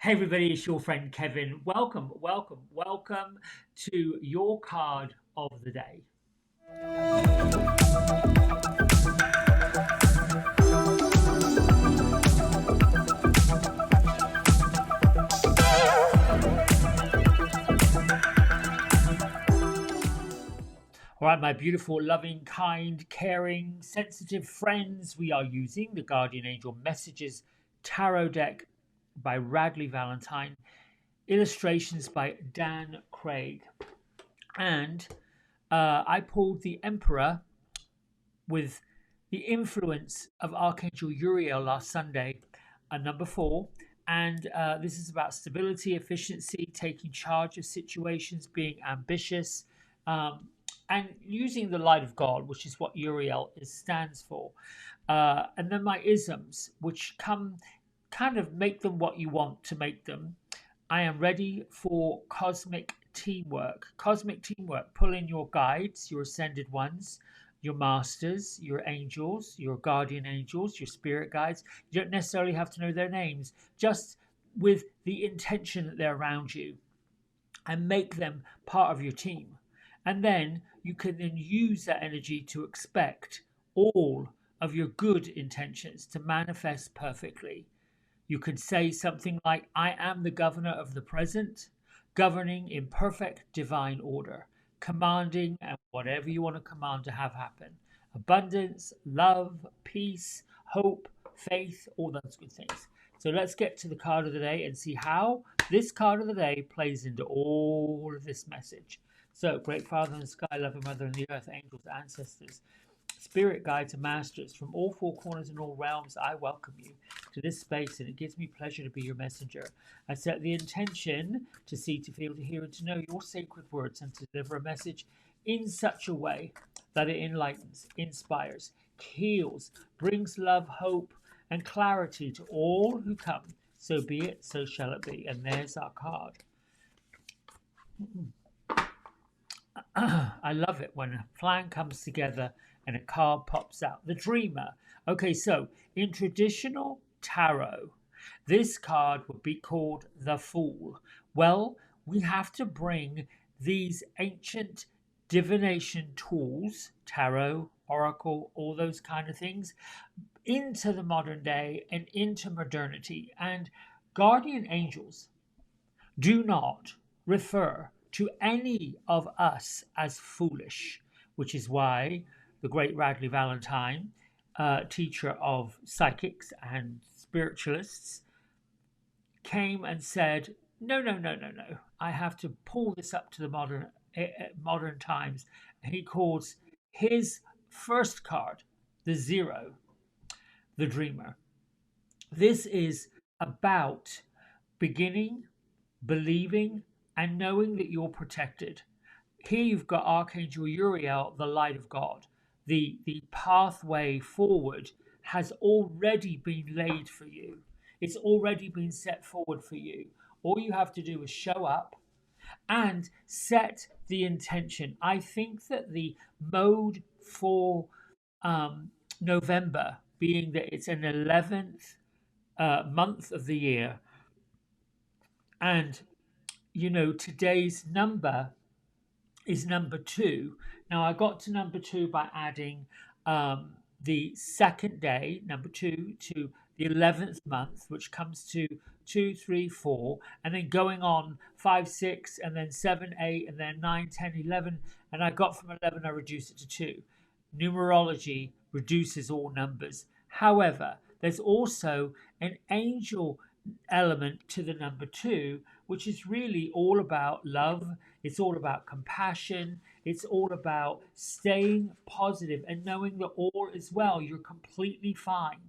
Hey everybody, it's your friend Kevin. Welcome, welcome, welcome to your card of the day. All right, my beautiful, loving, kind, caring, sensitive friends, we are using the Guardian Angel Messages Tarot deck by Radley Valentine, illustrations by Dan Craig. And I pulled the Emperor with the influence of Archangel Uriel last Sunday, number 4. And this is about stability, efficiency, taking charge of situations, being ambitious, and using the light of God, which is what Uriel stands for. And then my isms, which come kind of make them what you want to make them. I am ready for cosmic teamwork. Cosmic teamwork. Pull in your guides, your ascended ones, your masters, your angels, your guardian angels, your spirit guides. You don't necessarily have to know their names, just with the intention that they're around you, and make them part of your team. And then you can then use that energy to expect all of your good intentions to manifest perfectly. You could say something like, I am the governor of the present, governing in perfect divine order, commanding and whatever you want to command to have happen. Abundance, love, peace, hope, faith, all those good things. So let's get to the card of the day and see how this card of the day plays into all of this message. So, Great Father in the sky, loving Mother in the earth, angels, ancestors, spirit guides and masters from all four corners and all realms, I welcome you to this space, and it gives me pleasure to be your messenger. I set the intention to see, to feel, to hear, and to know your sacred words, and to deliver a message in such a way that it enlightens, inspires, heals, brings love, hope, and clarity to all who come. So be it, so shall it be. And there's our card. I love it when a plan comes together and a card pops out. The Dreamer. Okay, so in traditional tarot, this card would be called the Fool. Well, we have to bring these ancient divination tools, tarot, oracle, all those kind of things, into the modern day and into modernity. And guardian angels do not refer to any of us as foolish, which is why the great Radley Valentine, teacher of psychics and spiritualists, came and said, no, no, no, no, no. I have to pull this up to the modern times. And he calls his first card, the Zero, the Dreamer. This is about beginning, believing, and knowing that you're protected. Here you've got Archangel Uriel, the light of God. The pathway forward has already been laid for you. It's already been set forward for you. All you have to do is show up and set the intention. I think that the mode for November, being that it's an 11th month of the year, and today's number is number 2. Now I got to number 2 by adding the second day, number 2, to the 11th month, which comes to 2, 3, 4, and then going on 5, 6, and then 7, 8, and then 9, 10, 11, and I got from 11, I reduced it to 2. Numerology reduces all numbers. However, there's also an angel element to the number 2, which is really all about love. It's all about compassion. It's all about staying positive and knowing that all is well. You're completely fine.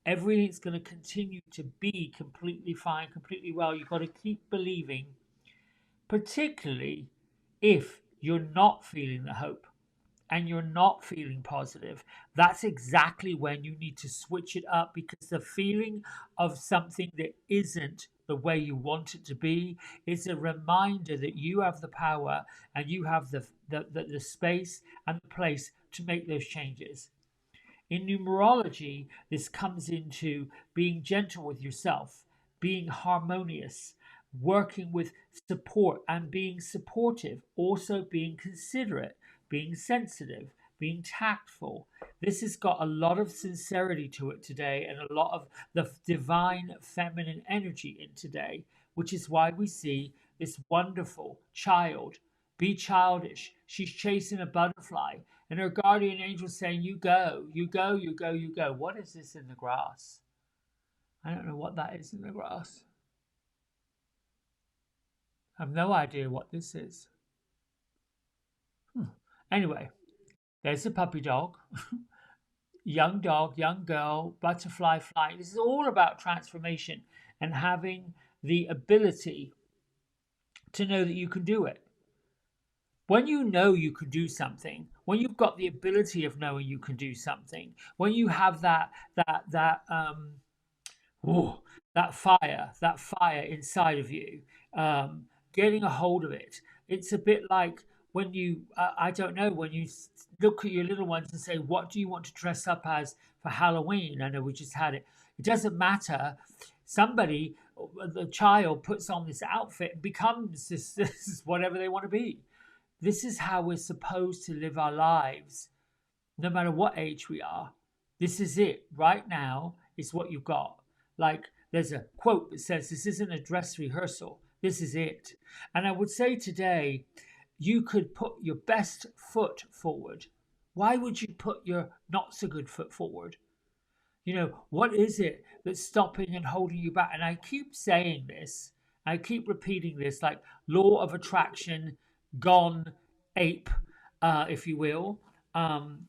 Everything's going to continue to be completely fine, completely well. You've got to keep believing, particularly if you're not feeling the hope and you're not feeling positive. That's exactly when you need to switch it up, because the feeling of something that isn't the way you want it to be is a reminder that you have the power and you have the space and the place to make those changes. In numerology, this comes into being gentle with yourself, being harmonious, working with support and being supportive, also being considerate, being sensitive, being tactful. This has got a lot of sincerity to it today and a lot of the divine feminine energy in today, which is why we see this wonderful child be childish. She's chasing a butterfly, and her guardian angel saying, "You go, you go, you go, you go." What is this in the grass? I don't know what that is in the grass. I have no idea what this is. Anyway, there's a puppy dog, dog, young girl, butterfly flying. This is all about transformation and having the ability to know that you can do it. When you know you can do something, when you've got the ability of knowing you can do something, when you have ooh, that fire inside of you, getting a hold of it. It's a bit like when you, I don't know, when you look at your little ones and say, "What do you want to dress up as for Halloween?" I know we just had it. It doesn't matter. Somebody, the child, puts on this outfit and becomes this whatever they want to be. This is how we're supposed to live our lives, no matter what age we are. This is it. Right now, it's what you've got. Like there's a quote that says, "This isn't a dress rehearsal. This is it." And I would say today, you could put your best foot forward. Why would you put your not so good foot forward? You know, what is it that's stopping and holding you back? And I keep saying this, I keep repeating this, like law of attraction gone ape, if you will. Um,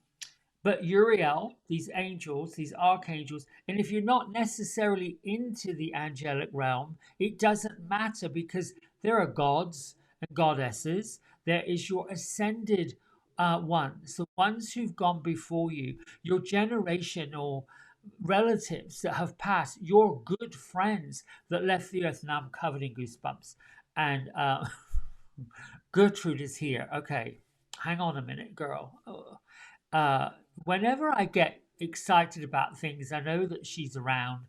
but Uriel, these angels, these archangels, and if you're not necessarily into the angelic realm, it doesn't matter because there are gods and goddesses. There is your ascended ones, the ones who've gone before you, your generational relatives that have passed, your good friends that left the earth. Now I'm covered in goosebumps. And Gertrude is here. Okay, hang on a minute, girl. Uh, Whenever I get excited about things, I know that she's around,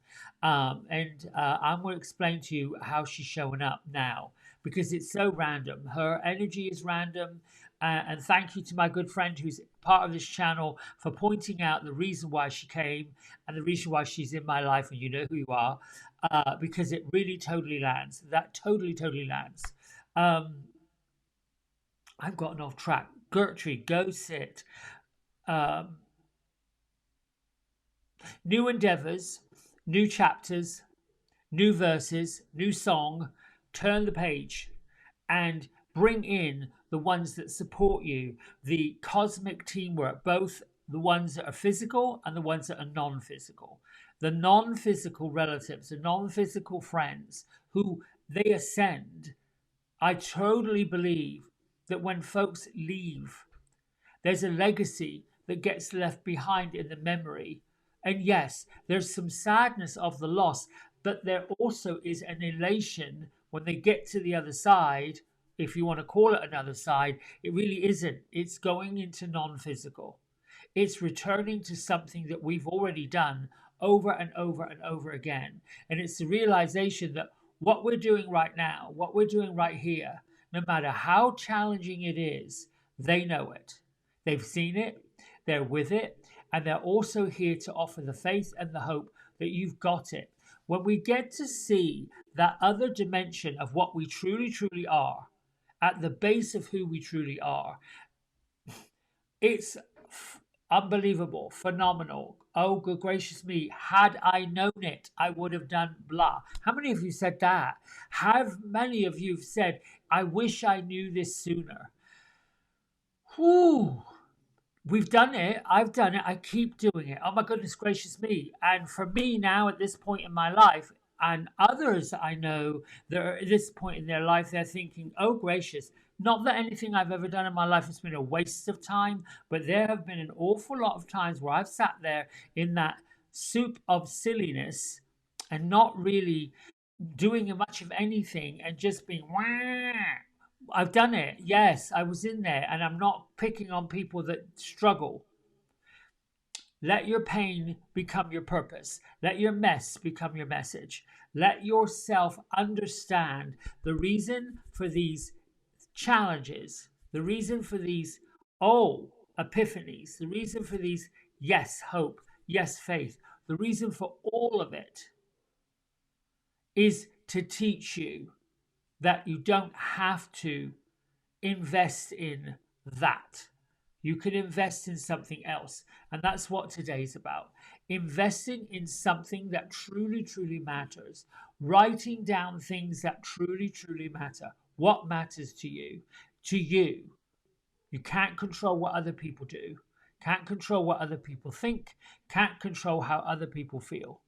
and I'm going to explain to you how she's showing up now because it's so random. Her energy is random, and thank you to my good friend who's part of this channel for pointing out the reason why she came and the reason why she's in my life, and you know who you are, because it really totally lands. That totally lands. Um, I've gotten off track. Gertrude, go sit. Um, New endeavors, new chapters, new verses, new song. Turn the page and bring in the ones that support you, the cosmic teamwork, both the ones that are physical and the ones that are non physical. The non physical relatives, the non physical friends who they ascend. I totally believe that when folks leave, there's a legacy that gets left behind in the memory. And yes, there's some sadness of the loss, but there also is an elation when they get to the other side. If you want to call it another side, it really isn't. It's going into non physical. It's returning to something that we've already done over and over and over again. And it's the realization that what we're doing right now, what we're doing right here, no matter how challenging it is, they know it. They've seen it, they're with it, and they're also here to offer the faith and the hope that you've got it. When we get to see that other dimension of what we truly are, at the base of who we truly are, it's unbelievable, phenomenal. Oh, good gracious me. Had I known it, I would have done blah. How many of you said that? How many of you have said, I wish I knew this sooner? Whew. We've done it. I've done it. I keep doing it. Oh my goodness gracious me. And for me now at this point in my life, and others I know that are at this point in their life, they're thinking, oh gracious, not that anything I've ever done in my life has been a waste of time, but there have been an awful lot of times where I've sat there in that soup of silliness and not really doing much of anything and just being wah. I've done it. Yes, I was in there, and I'm not picking on people that struggle. Let your pain become your purpose. Let your mess become your message. Let yourself understand the reason for these challenges, the reason for these, oh, epiphanies, the reason for these, yes, hope, yes, faith, the reason for all of it is to teach you that you don't have to invest in that. You can invest in something else. And that's what today's about. Investing in something that truly, truly matters. Writing down things that truly, truly matter. What matters to you? To you. You can't control what other people do. Can't control what other people think. Can't control how other people feel.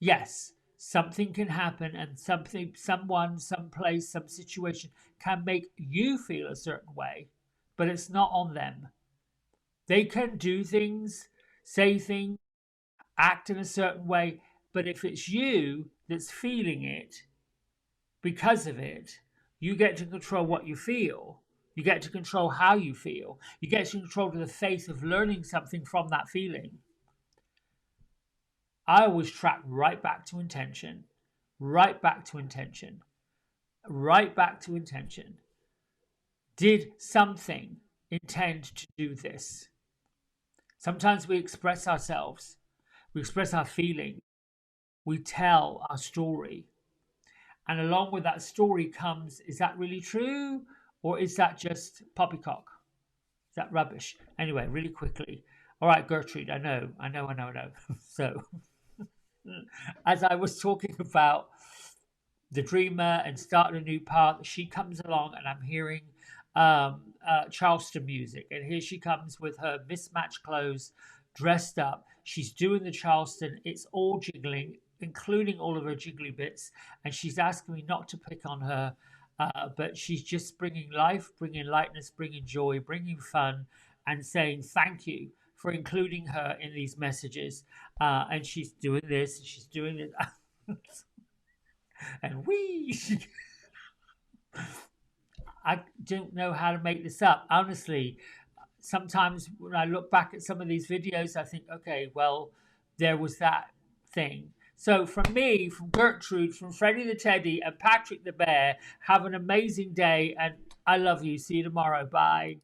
Yes, something can happen and something, someone, some place, some situation can make you feel a certain way, but it's not on them. They can do things, say things, act in a certain way, but if it's you that's feeling it because of it, you get to control what you feel. You get to control how you feel. You get to control the faith of learning something from that feeling. I always track right back to intention, right back to intention, right back to intention. Did something intend to do this? Sometimes we express ourselves, we express our feelings, we tell our story. And along with that story comes, is that really true? Or is that just poppycock? Is that rubbish? Anyway, really quickly. All right, Gertrude, I know. So, as I was talking about the dreamer and starting a new path, she comes along and I'm hearing Charleston music. And here she comes with her mismatched clothes, dressed up. She's doing the Charleston. It's all jiggling, including all of her jiggly bits. And she's asking me not to pick on her, but she's just bringing life, bringing lightness, bringing joy, bringing fun, and saying thank you for including her in these messages. And she's doing this, she's doing it. And we I don't know how to make this up. Honestly, sometimes when I look back at some of these videos, I think, okay, well, there was that thing. So from me, from Gertrude, from Freddie the Teddy, and Patrick the Bear, have an amazing day, and I love you. See you tomorrow. Bye.